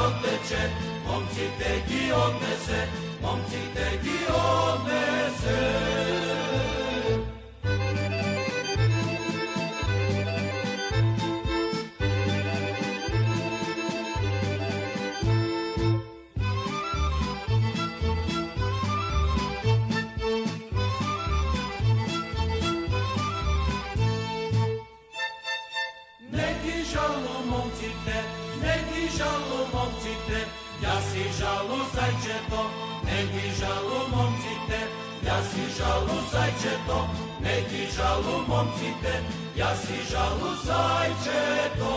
tot teče, momci tegi odnese, momci tegi odnese. Ja si žalu zajčeto, neki žalu momcite, ja si žalu zajčeto, neki žalu momcite, ja si žalu zajčeto.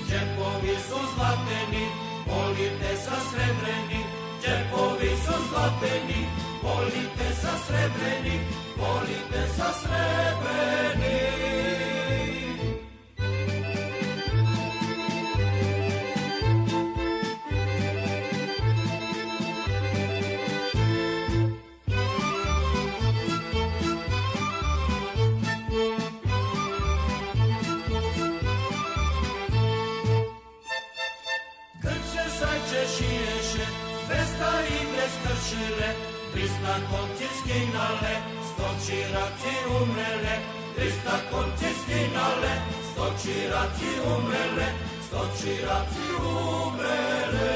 Džepovi su zlateni, volite sa srebreni, džepovi su zlateni, volite sa srebreni, volite sa srebreni. Trista konci skinale, stočiraci umrele, trista konci skinale, stočiraci umrele, stočiraci umrele.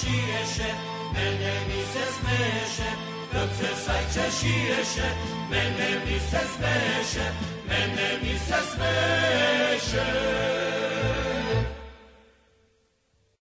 Šiješe, mene mi se smeše, kad se sajče šiješe, mene mi se smeše, mene mi se smeše.